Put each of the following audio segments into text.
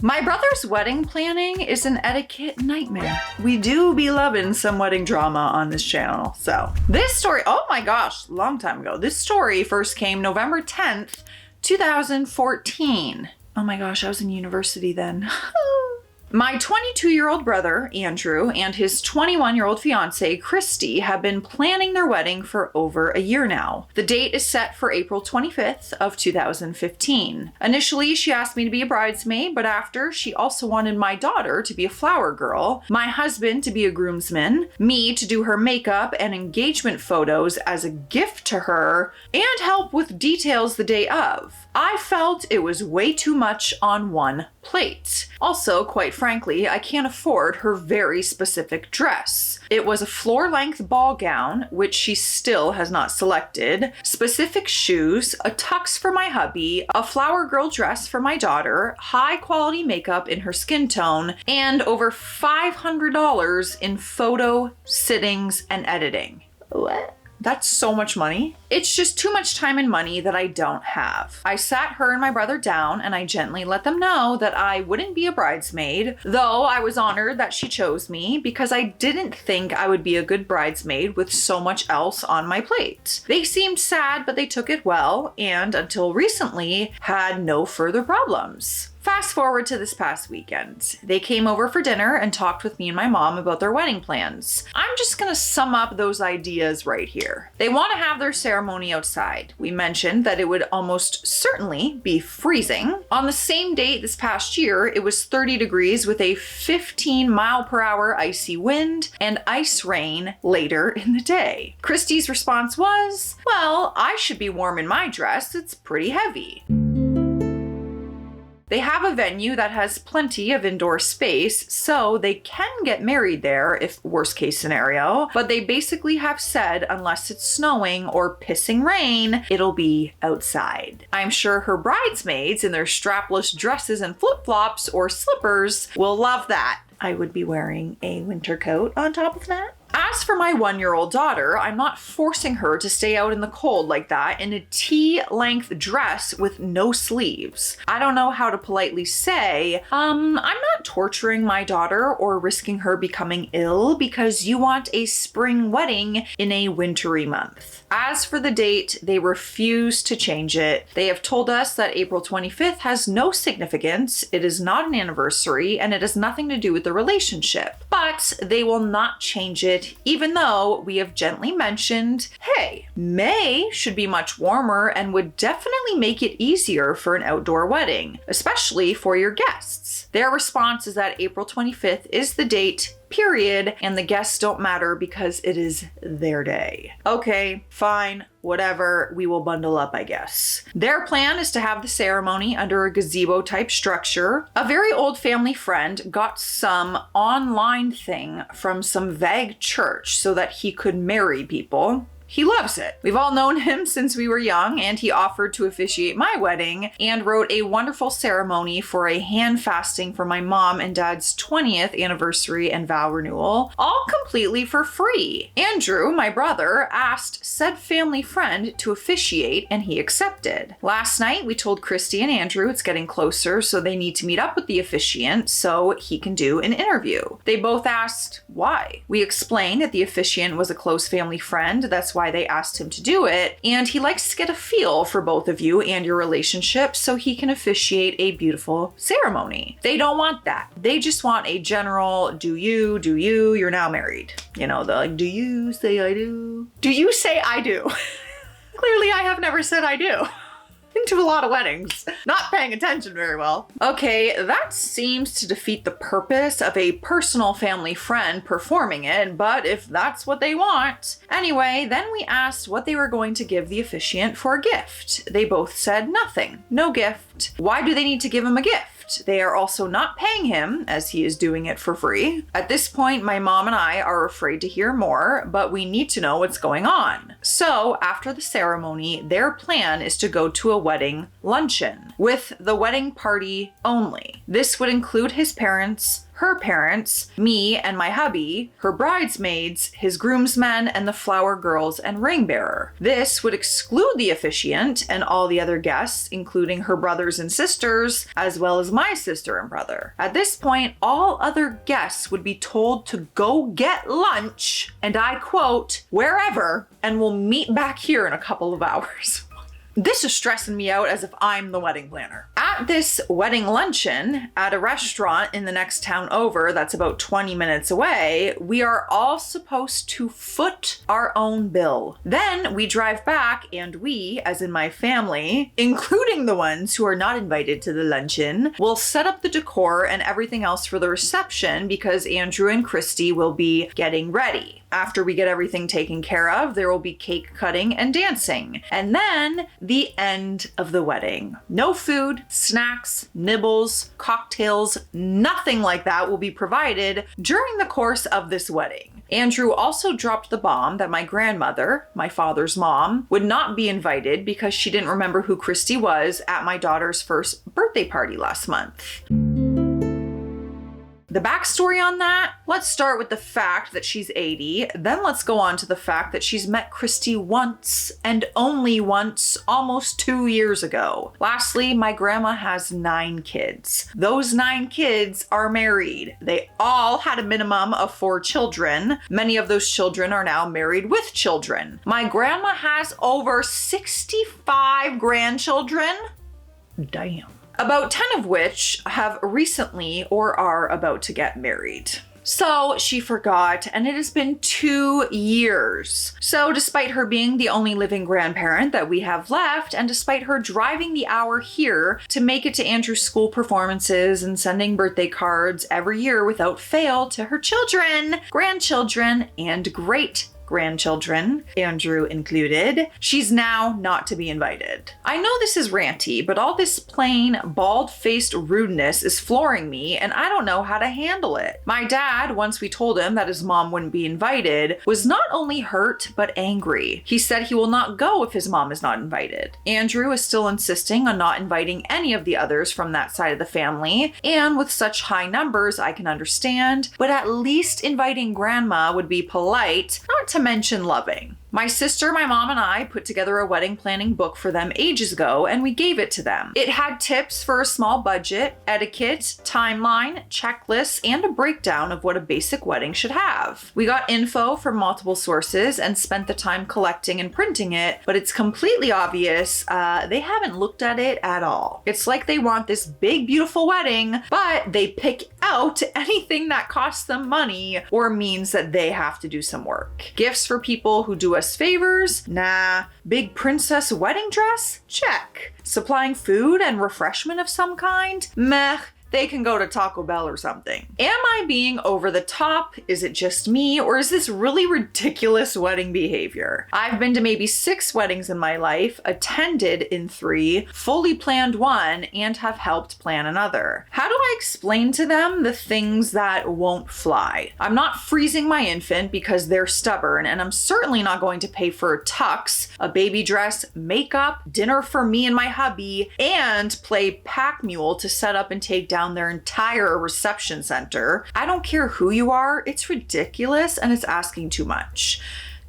My brother's wedding planning is an etiquette nightmare. We do be loving some wedding drama on this channel. So this story, oh my gosh, long time ago. This story first came November 10th, 2014. Oh my gosh, I was in university then. My 22-year-old brother, Andrew, and his 21-year-old fiance, Christy, have been planning their wedding for over a year now. The date is set for April 25th of 2015. Initially, she asked me to be a bridesmaid, but after, she also wanted my daughter to be a flower girl, my husband to be a groomsman, me to do her makeup and engagement photos as a gift to her, and help with details the day of. I felt it was way too much on one plate. Also, quite frankly, I can't afford her very specific dress. It was a floor-length ball gown, which she still has not selected, specific shoes, a tux for my hubby, a flower girl dress for my daughter, high-quality makeup in her skin tone, and over $500 in photo, sittings, and editing. What? That's so much money. It's just too much time and money that I don't have. I sat her and my brother down and I gently let them know that I wouldn't be a bridesmaid, though I was honored that she chose me because I didn't think I would be a good bridesmaid with so much else on my plate. They seemed sad, but they took it well, and until recently, had no further problems. Fast forward to this past weekend. They came over for dinner and talked with me and my mom about their wedding plans. I'm just gonna sum up those ideas right here. They want to have their ceremony outside. We mentioned that it would almost certainly be freezing. On the same date this past year, it was 30 degrees with a 15-mile-per-hour icy wind and ice rain later in the day. Christy's response was, well, I should be warm in my dress. It's pretty heavy. They have a venue that has plenty of indoor space, so they can get married there if worst case scenario, but they basically have said unless it's snowing or pissing rain, it'll be outside. I'm sure her bridesmaids in their strapless dresses and flip-flops or slippers will love that. I would be wearing a winter coat on top of that. As for my 1-year-old daughter, I'm not forcing her to stay out in the cold like that in a T-length dress with no sleeves. I don't know how to politely say, I'm not torturing my daughter or risking her becoming ill because you want a spring wedding in a wintry month. As for the date, they refuse to change it. They have told us that April 25th has no significance, it is not an anniversary, and it has nothing to do with the relationship. But they will not change it, even though we have gently mentioned, hey, May should be much warmer and would definitely make it easier for an outdoor wedding, especially for your guests. Their response is that April 25th is the date, period, and the guests don't matter because it is their day. Okay, fine, whatever, we will bundle up, I guess. Their plan is to have the ceremony under a gazebo type structure. A very old family friend got some online thing from some vague church so that he could marry people. He loves it. We've all known him since we were young, and he offered to officiate my wedding and wrote a wonderful ceremony for a hand fasting for my mom and dad's 20th anniversary and vow renewal, all completely for free. Andrew, my brother, asked said family friend to officiate, and he accepted. Last night, we told Christy and Andrew it's getting closer, so they need to meet up with the officiant so he can do an interview. They both asked why. We explained that the officiant was a close family friend. That's why they asked him to do it, and he likes to get a feel for both of you and your relationship so he can officiate a beautiful ceremony. They don't want that. They just want a general, do you, you're now married. You know, the like, do you say I do? Do you say I do? Clearly I have never said I do. To a lot of weddings. Not paying attention very well. Okay, that seems to defeat the purpose of a personal family friend performing it, but if that's what they want. Anyway, then we asked what they were going to give the officiant for a gift. They both said nothing. No gift. Why do they need to give him a gift? They are also not paying him, as he is doing it for free. At this point, my mom and I are afraid to hear more, but we need to know what's going on. So, after the ceremony, their plan is to go to a wedding luncheon with the wedding party only. This would include his parents, her parents, me and my hubby, her bridesmaids, his groomsmen, and the flower girls and ring bearer. This would exclude the officiant and all the other guests, including her brothers and sisters, as well as my sister and brother. At this point, all other guests would be told to go get lunch, and I quote, wherever, and we'll meet back here in a couple of hours. This is stressing me out as if I'm the wedding planner. At this wedding luncheon at a restaurant in the next town over that's about 20 minutes away, we are all supposed to foot our own bill. Then we drive back and we, as in my family, including the ones who are not invited to the luncheon, will set up the decor and everything else for the reception because Andrew and Christy will be getting ready. After we get everything taken care of, there will be cake cutting and dancing. And then the end of the wedding. No food, snacks, nibbles, cocktails, nothing like that will be provided during the course of this wedding. Andrew also dropped the bomb that my grandmother, my father's mom, would not be invited because she didn't remember who Christy was at my daughter's first birthday party last month. The backstory on that, let's start with the fact that she's 80, then let's go on to the fact that she's met Christy once and only once almost 2 years ago. Lastly, my grandma has 9 kids. Those 9 kids are married. They all had a minimum of 4 children. Many of those children are now married with children. My grandma has over 65 grandchildren. Damn. About 10 of which have recently or are about to get married. So she forgot, and it has been 2 years. So despite her being the only living grandparent that we have left, and despite her driving the hour here to make it to Andrew's school performances and sending birthday cards every year without fail to her children, grandchildren, and great-grandchildren, Andrew included, she's now not to be invited. I know this is ranty, but all this plain, bald-faced rudeness is flooring me, and I don't know how to handle it. My dad, once we told him that his mom wouldn't be invited, was not only hurt, but angry. He said he will not go if his mom is not invited. Andrew is still insisting on not inviting any of the others from that side of the family, and with such high numbers, I can understand, but at least inviting grandma would be polite, not to mention loving. My sister, my mom, and I put together a wedding planning book for them ages ago, and we gave it to them. It had tips for a small budget, etiquette, timeline, checklists, and a breakdown of what a basic wedding should have. We got info from multiple sources and spent the time collecting and printing it, but it's completely obvious they haven't looked at it at all. It's like they want this big, beautiful wedding, but they pick out anything that costs them money or means that they have to do some work. Gifts for people who do us favors? Nah. Big princess wedding dress? Check. Supplying food and refreshment of some kind? Meh. They can go to Taco Bell or something. Am I being over the top? Is it just me? Or is this really ridiculous wedding behavior? I've been to maybe 6 weddings in my life, attended in 3, fully planned 1, and have helped plan another. How do I explain to them the things that won't fly? I'm not freezing my infant because they're stubborn, and I'm certainly not going to pay for a tux, a baby dress, makeup, dinner for me and my hubby, and play pack mule to set up and take down their entire reception center. I don't care who you are, it's ridiculous and it's asking too much.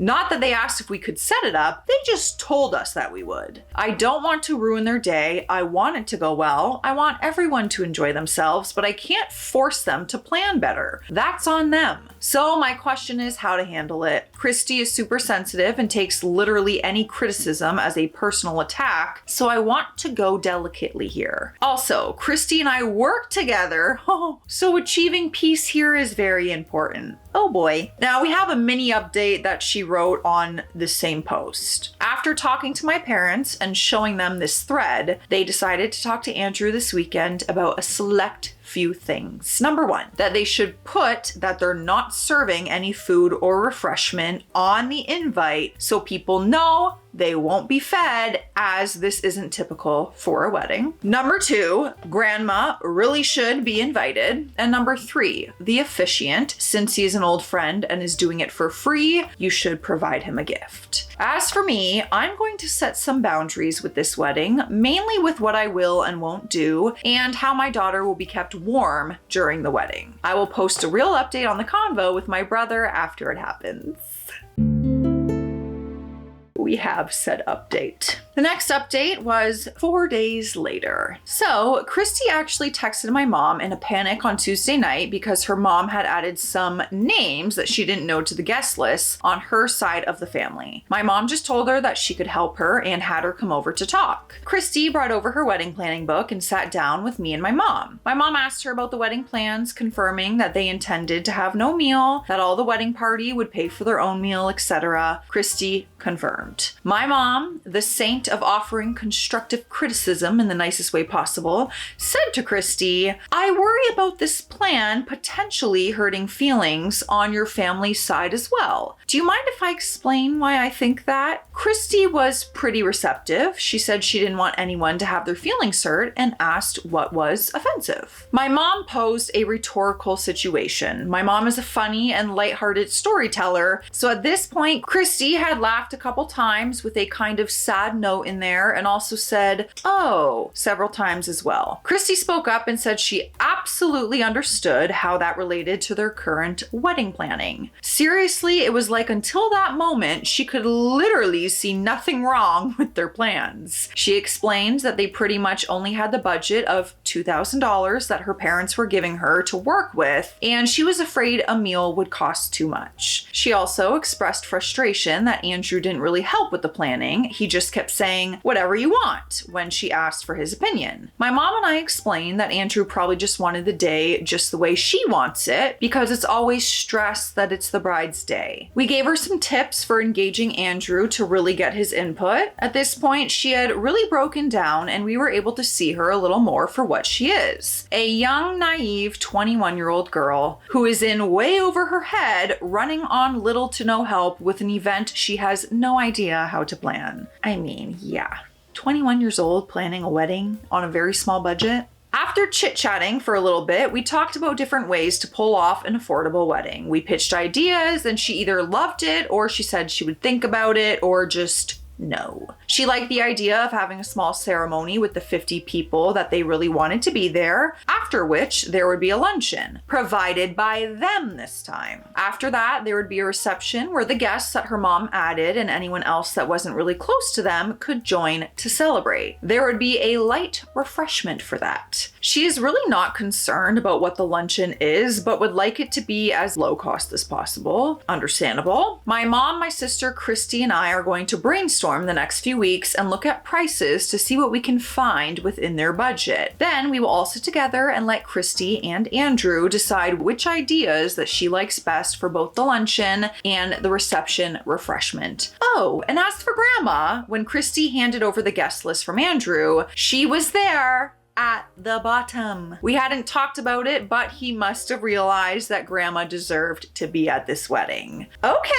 Not that they asked if we could set it up, they just told us that we would. I don't want to ruin their day. I want it to go well. I want everyone to enjoy themselves, but I can't force them to plan better. That's on them. So my question is how to handle it. Christy is super sensitive and takes literally any criticism as a personal attack, so I want to go delicately here. Also, Christy and I work together, so achieving peace here is very important. Oh boy. Now we have a mini update that she wrote on the same post. After talking to my parents and showing them this thread, they decided to talk to Andrew this weekend about a select few things. Number 1, that they should put that they're not serving any food or refreshment on the invite so people know they won't be fed, as this isn't typical for a wedding. Number 2, grandma really should be invited. And number 3, the officiant, since he's an old friend and is doing it for free, you should provide him a gift. As for me, I'm going to set some boundaries with this wedding, mainly with what I will and won't do, and how my daughter will be kept warm during the wedding. I will post a real update on the convo with my brother after it happens. We have said update. The next update was 4 days later. So Christy actually texted my mom in a panic on Tuesday night because her mom had added some names that she didn't know to the guest list on her side of the family. My mom just told her that she could help her and had her come over to talk. Christy brought over her wedding planning book and sat down with me and my mom. My mom asked her about the wedding plans, confirming that they intended to have no meal, that all the wedding party would pay for their own meal, etc. Christy confirmed. My mom, the saint of offering constructive criticism in the nicest way possible, said to Christy, I worry about this plan potentially hurting feelings on your family's side as well. Do you mind if I explain why I think that? Christy was pretty receptive. She said she didn't want anyone to have their feelings hurt and asked what was offensive. My mom posed a rhetorical situation. My mom is a funny and lighthearted storyteller, so at this point, Christy had laughed a couple times with a kind of sad note in there and also said, oh, several times as well. Christy spoke up and said she absolutely understood how that related to their current wedding planning. Seriously, it was like until that moment, she could literally see nothing wrong with their plans. She explained that they pretty much only had the budget of $2,000 that her parents were giving her to work with, and she was afraid a meal would cost too much. She also expressed frustration that Andrew didn't really help with the planning. He just kept saying, whatever you want, when she asked for his opinion. My mom and I explained that Andrew probably just wanted the day just the way she wants it, because it's always stressed that it's the bride's day. We gave her some tips for engaging Andrew to really get his input. At this point, she had really broken down and we were able to see her a little more for what she is. A young, naive 21-year-old girl who is in way over her head, running on little to no help with an event she has no idea how to plan. I mean, yeah. 21 years old planning a wedding on a very small budget. After chit-chatting for a little bit, we talked about different ways to pull off an affordable wedding. We pitched ideas and she either loved it or she said she would think about it or just no. She liked the idea of having a small ceremony with the 50 people that they really wanted to be there, after which there would be a luncheon, provided by them this time. After that, there would be a reception where the guests that her mom added and anyone else that wasn't really close to them could join to celebrate. There would be a light refreshment for that. She is really not concerned about what the luncheon is, but would like it to be as low cost as possible. Understandable. My mom, my sister, Christy, and I are going to brainstorm the next few weeks and look at prices to see what we can find within their budget. Then we will all sit together and let Christy and Andrew decide which ideas that she likes best for both the luncheon and the reception refreshment. Oh, and as for Grandma, when Christy handed over the guest list from Andrew, she was there at the bottom. We hadn't talked about it, but he must have realized that Grandma deserved to be at this wedding. Okay.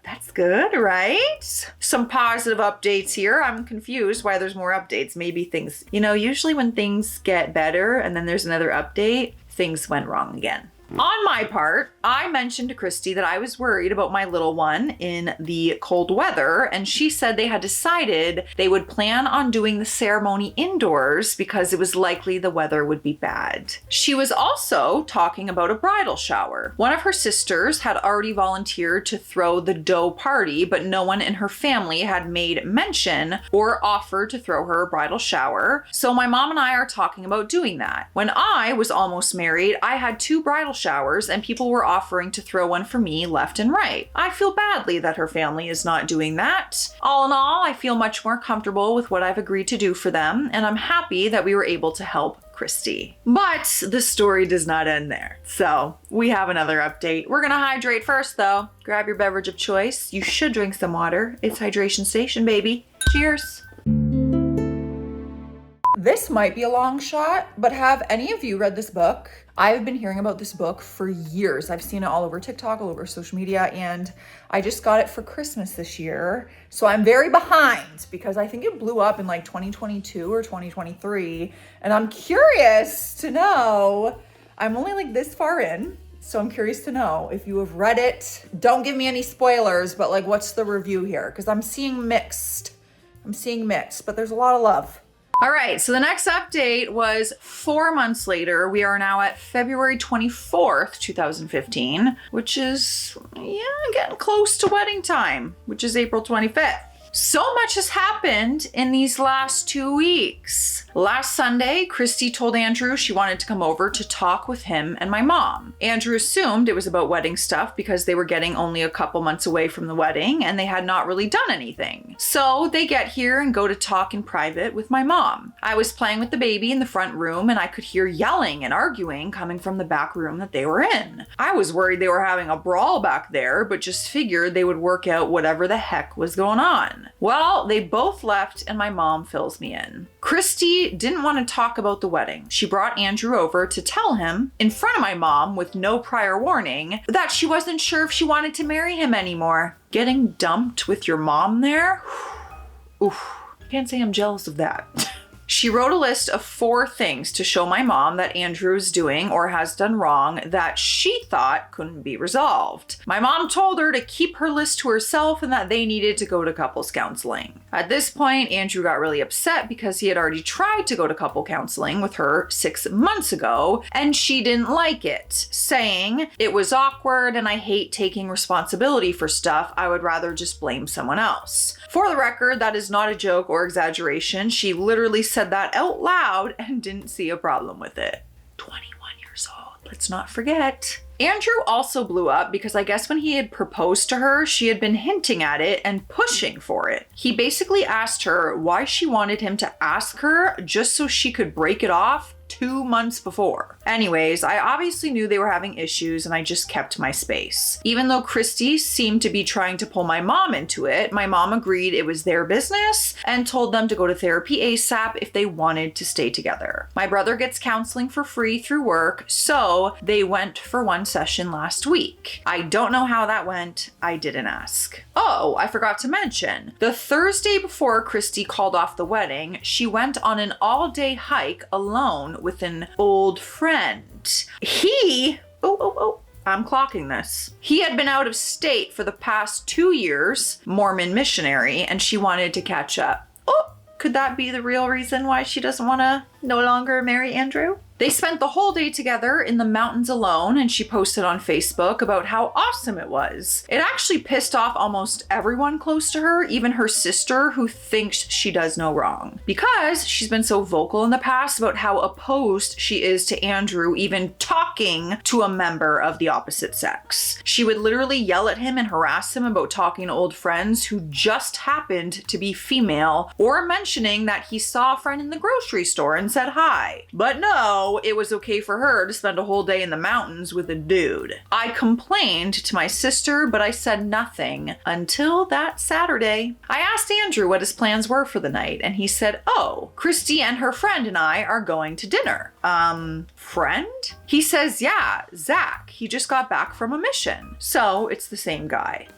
That's good, right? Some positive updates here. I'm confused why there's more updates. Maybe things, usually when things get better and then there's another update, things went wrong again. On my part, I mentioned to Christy that I was worried about my little one in the cold weather, and she said they had decided they would plan on doing the ceremony indoors because it was likely the weather would be bad. She was also talking about a bridal shower. One of her sisters had already volunteered to throw the dough party, but no one in her family had made mention or offered to throw her a bridal shower. So my mom and I are talking about doing that. When I was almost married, I had 2 bridal showers and people were offering to throw one for me left and right. I feel badly that her family is not doing that. All in all, I feel much more comfortable with what I've agreed to do for them, and I'm happy that we were able to help Christy. But the story does not end there. So we have another update. We're gonna hydrate first though. Grab your beverage of choice. You should drink some water. It's hydration station, baby. Cheers. This might be a long shot, but have any of you read this book? I've been hearing about this book for years. I've seen it all over TikTok, all over social media, and I just got it for Christmas this year. So I'm very behind because I think it blew up in like 2022 or 2023. And I'm curious to know, I'm only like this far in, so I'm curious to know if you have read it. Don't give me any spoilers, but like, what's the review here? Because I'm seeing mixed, but there's a lot of love. All right, so the next update was 4 months later. We are now at February 24th, 2015, which is, getting close to wedding time, which is April 25th. So much has happened in these last 2 weeks. Last Sunday, Christy told Andrew she wanted to come over to talk with him and my mom. Andrew assumed it was about wedding stuff because they were getting only a couple months away from the wedding and they had not really done anything. So they get here and go to talk in private with my mom. I was playing with the baby in the front room and I could hear yelling and arguing coming from the back room that they were in. I was worried they were having a brawl back there, but just figured they would work out whatever the heck was going on. Well, they both left and my mom fills me in. Christy didn't want to talk about the wedding. She brought Andrew over to tell him, in front of my mom with no prior warning, that she wasn't sure if she wanted to marry him anymore. Getting dumped with your mom there? Oof. Can't say I'm jealous of that. She wrote a list of 4 things to show my mom that Andrew is doing or has done wrong that she thought couldn't be resolved. My mom told her to keep her list to herself and that they needed to go to couples counseling. At this point, Andrew got really upset because he had already tried to go to couple counseling with her 6 months ago and she didn't like it, saying, "It was awkward and I hate taking responsibility for stuff. I would rather just blame someone else." For the record, that is not a joke or exaggeration. She literally said that out loud and didn't see a problem with it. 21 years old, let's not forget. Andrew also blew up because I guess when he had proposed to her, she had been hinting at it and pushing for it. He basically asked her why she wanted him to ask her just so she could break it off 2 months before. Anyways, I obviously knew they were having issues and I just kept my space. Even though Christy seemed to be trying to pull my mom into it, my mom agreed it was their business and told them to go to therapy ASAP if they wanted to stay together. My brother gets counseling for free through work, so they went for 1 session last week. I don't know how that went. I didn't ask. Oh, I forgot to mention, the Thursday before Christy called off the wedding, she went on an all-day hike alone with an old friend. I'm clocking this. He had been out of state for the past 2 years, Mormon missionary, and she wanted to catch up. Oh, could that be the real reason why she doesn't want to no longer marry Andrew? They spent the whole day together in the mountains alone, and she posted on Facebook about how awesome it was. It actually pissed off almost everyone close to her, even her sister, who thinks she does no wrong, because she's been so vocal in the past about how opposed she is to Andrew even talking to a member of the opposite sex. She would literally yell at him and harass him about talking to old friends who just happened to be female, or mentioning that he saw a friend in the grocery store and said hi. But no, it was okay for her to spend a whole day in the mountains with a dude. I complained to my sister, but I said nothing until that Saturday. I asked Andrew what his plans were for the night, and he said, "Oh, Christy and her friend and I are going to dinner." Friend? He says, "Yeah, Zach. He just got back from a mission." So it's the same guy.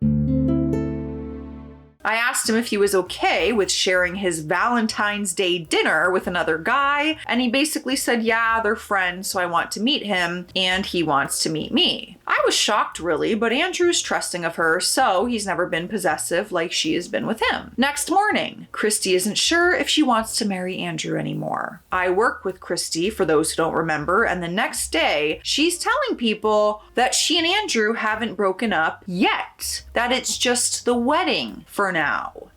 I asked him if he was okay with sharing his Valentine's Day dinner with another guy, and he basically said, yeah, they're friends, so I want to meet him, and he wants to meet me. I was shocked, really, but Andrew's trusting of her, so he's never been possessive like she has been with him. Next morning, Christy isn't sure if she wants to marry Andrew anymore. I work with Christy, for those who don't remember, and the next day, she's telling people that she and Andrew haven't broken up yet, that it's just the wedding for now.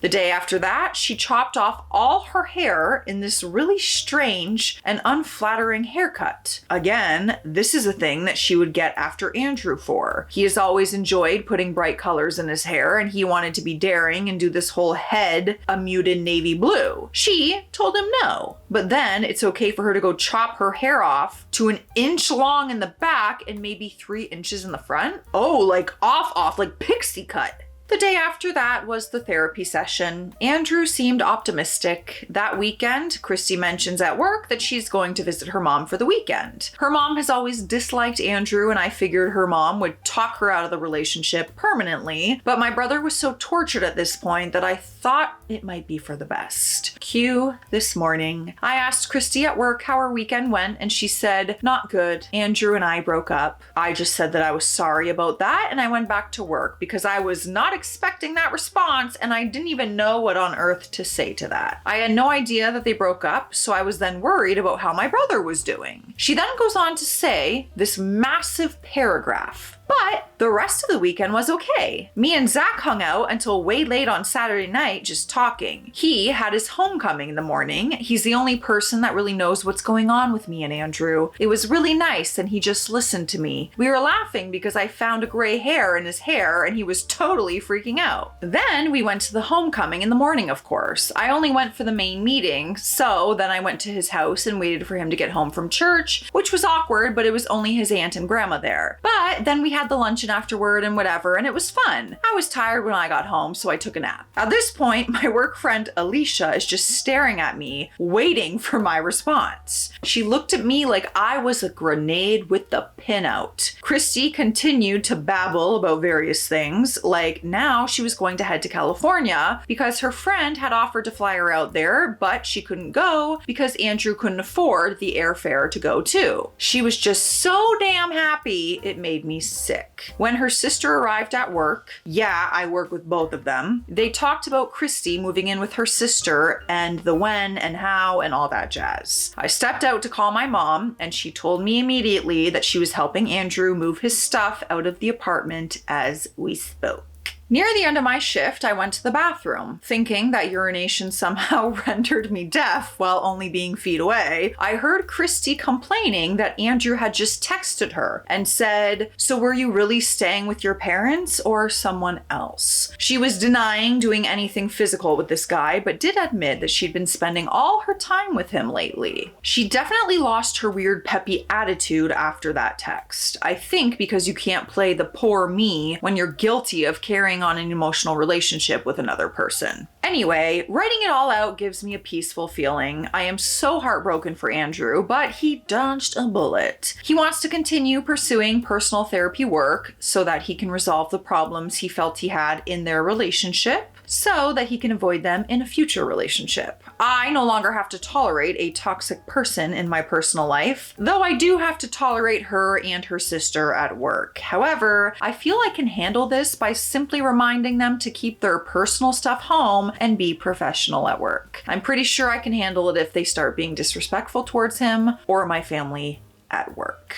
The day after that, she chopped off all her hair in this really strange and unflattering haircut. Again, this is a thing that she would get after Andrew for. He has always enjoyed putting bright colors in his hair, and he wanted to be daring and do this whole head a muted navy blue. She told him no, but then it's okay for her to go chop her hair off to 1 inch long in the back and maybe 3 inches in the front. Oh, like off, like pixie cut. The day after that was the therapy session. Andrew seemed optimistic. That weekend, Christy mentions at work that she's going to visit her mom for the weekend. Her mom has always disliked Andrew, and I figured her mom would talk her out of the relationship permanently, but my brother was so tortured at this point that I thought it might be for the best. Cue this morning. I asked Christy at work how her weekend went, and she said, "Not good. Andrew and I broke up." I just said that I was sorry about that, and I went back to work because I was not expecting that response, and I didn't even know what on earth to say to that. I had no idea that they broke up, so I was then worried about how my brother was doing. She then goes on to say this massive paragraph. But the rest of the weekend was okay. Me and Zach hung out until way late on Saturday night just talking. He had his homecoming in the morning. He's the only person that really knows what's going on with me and Andrew. It was really nice and he just listened to me. We were laughing because I found a gray hair in his hair and he was totally freaking out. Then we went to the homecoming in the morning, of course. I only went for the main meeting, so then I went to his house and waited for him to get home from church, which was awkward, but it was only his aunt and grandma there. But then we had the luncheon afterward and whatever, and it was fun. I was tired when I got home, so I took a nap. At this point, my work friend Alicia is just staring at me, waiting for my response. She looked at me like I was a grenade with the pin out. Christy continued to babble about various things, like now she was going to head to California because her friend had offered to fly her out there, but she couldn't go because Andrew couldn't afford the airfare to go too. She was just so damn happy, it made me sick. When her sister arrived at work, yeah, I work with both of them, they talked about Christy moving in with her sister and the when and how and all that jazz. I stepped out to call my mom and she told me immediately that she was helping Andrew move his stuff out of the apartment as we spoke. Near the end of my shift, I went to the bathroom. Thinking that urination somehow rendered me deaf while only being feet away, I heard Christy complaining that Andrew had just texted her and said, "So were you really staying with your parents or someone else?" She was denying doing anything physical with this guy, but did admit that she'd been spending all her time with him lately. She definitely lost her weird peppy attitude after that text. I think because you can't play the poor me when you're guilty of carrying on an emotional relationship with another person. Anyway, writing it all out gives me a peaceful feeling. I am so heartbroken for Andrew, but he dodged a bullet. He wants to continue pursuing personal therapy work so that he can resolve the problems he felt he had in their relationship, so that he can avoid them in a future relationship. I no longer have to tolerate a toxic person in my personal life, though I do have to tolerate her and her sister at work. However, I feel I can handle this by simply reminding them to keep their personal stuff home and be professional at work. I'm pretty sure I can handle it if they start being disrespectful towards him or my family at work.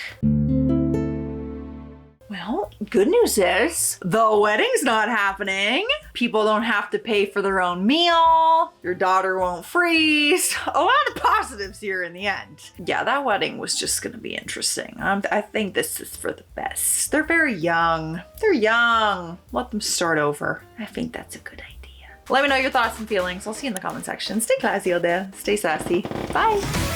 Well, good news is the wedding's not happening. People don't have to pay for their own meal. Your daughter won't freeze. A lot of positives here in the end. Yeah, that wedding was just gonna be interesting. I think this is for the best. They're very young. They're young. Let them start over. I think that's a good idea. Let me know your thoughts and feelings. I'll see you in the comment section. Stay classy out there. Stay sassy. Bye.